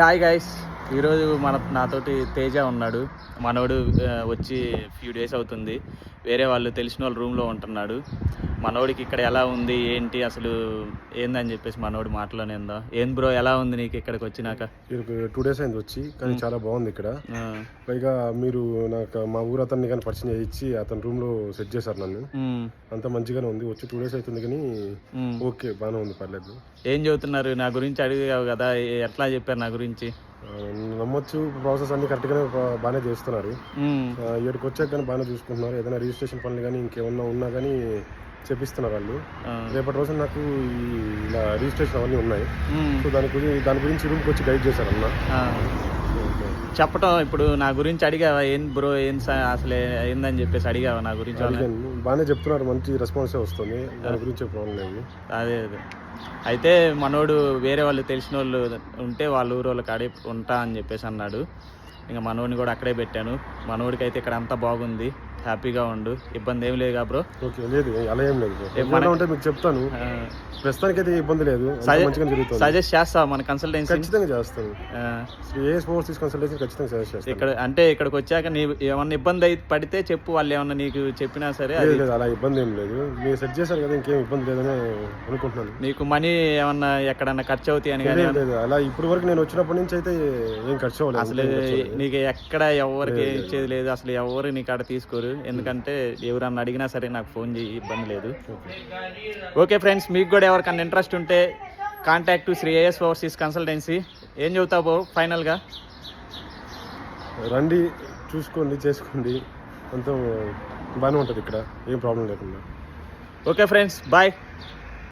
Hi guys, ఈరోజు నాతోటి తేజ ఉన్నాడు. మనోడు వచ్చి ఫ్యూ డేస్ అవుతుంది. వేరే వాళ్ళు తెలిసిన వాళ్ళ రూమ్లో ఉంటున్నాడు. మనోడికి ఇక్కడ ఎలా ఉంది ఏంటి అసలు ఏందని చెప్పేసి మనోడు మాటలోనేందో. ఏం బ్రో, ఎలా ఉంది నీకు ఇక్కడికి వచ్చినాక? 2 days అయింది వచ్చి, కానీ చాలా బాగుంది ఇక్కడ. పైగా మీరు నాకు మా ఊరు అతన్ని కానీ పరిచయం చేయించి అతని రూమ్ లో సెట్ చేశారు నన్ను. అంత మంచిగానే ఉంది. వచ్చి 2 days అవుతుంది కానీ ఓకే, బాగానే ఉంది, పర్లేదు. ఏం చదువుతున్నారు? నా గురించి అడిగావు కదా, ఎట్లా చెప్పారు నా గురించి? నమ్మొచ్చు, ప్రాసెస్ అన్ని కరెక్ట్గానే బాగానే చేస్తున్నారు. ఇక్కడికి వచ్చాక కానీ బాగానే చూసుకుంటున్నారు. ఏదైనా రిజిస్ట్రేషన్ పనులు కానీ ఇంకేమన్నా ఉన్నా కానీ చెప్పిస్తున్నారు వాళ్ళు. రేపటి రోజు నాకు ఇలా రిజిస్ట్రేషన్ అవన్నీ ఉన్నాయి. సో దాని గురించి రూమ్కి వచ్చి గైడ్ చేశారు అన్న. చెప్పటం ఇప్పుడు నా గురించి అడిగావా? ఏం బ్రో, అసలు ఏందని చెప్పేసి అడిగావా నా గురించి? బాగానే చెప్తున్నారు, మంచి రెస్పాన్సే వస్తుంది. దాని గురించి ప్రాబ్లం లేదు. అదే అయితే మనోడు వేరే వాళ్ళు తెలిసిన వాళ్ళు ఉంటే వాళ్ళ ఊరు వాళ్ళకి అడే ఉంటా అని చెప్పేసి అన్నాడు. ఇంకా మనోడిని కూడా అక్కడే పెట్టాను. మనోడికి అయితే ఇక్కడ అంతా బాగుంది, హ్యాపీగా ఉండు, ఇబ్బంది ఏం లేదు బ్రో. ఓకే, లేదు అలా ఏం లేదు. ఏమైనా ఉంటే మీకు చెప్తాను. ప్రస్తుతానికి అయితే ఇబ్బంది లేదు, సజెస్ట్ చేస్తా మన కన్సల్టెన్సీ ఖచ్చితంగా చేస్తాను. కన్సల్టెన్సీ ఖచ్చితంగా సజెస్ట్ చేస్తాను. ఇక్కడ అంటే ఇక్కడికి వచ్చాక నీ ఏమన్నా ఇబ్బంది అయితే పడితే చెప్పు, వాళ్ళు ఏమన్నా నీకు చెప్పినా సరే. లేదు, అలా ఇబ్బంది ఏం లేదు. మీరు సెట్ చేశారు కదా, ఇంకేం ఇబ్బంది లేదని అనుకుంటున్నాను. నీకు మనీ ఏమన్నా ఎక్కడన్నా ఖర్చు అవుతాయి అని? కానీ లేదు, అలా ఇప్పటి వరకు నేను వచ్చినప్పటి నుంచి అయితే ఏం ఖర్చు అవ్వలేదు. అసలు నీకు ఎక్కడ ఎవరికి ఇచ్చేది లేదు, అసలు ఎవరు నీకు అక్కడ తీసుకోరు. ఎందుకంటే ఎవరన్నా అడిగినా సరే నాకు ఫోన్ చేయి, ఇబ్బంది లేదు. ఓకే ఫ్రెండ్స్, మీకు కూడా ఎవరికన్నా ఇంట్రెస్ట్ ఉంటే contact Sri A S overseas consultancy. ఏం చెబుతావు ఫైనల్గా? రండి, చూసుకోండి, చేసుకోండి, అంతా బాగానే ఉంటుంది ఇక్కడ, ఏం ప్రాబ్లం లేకుండా. Okay friends, bye.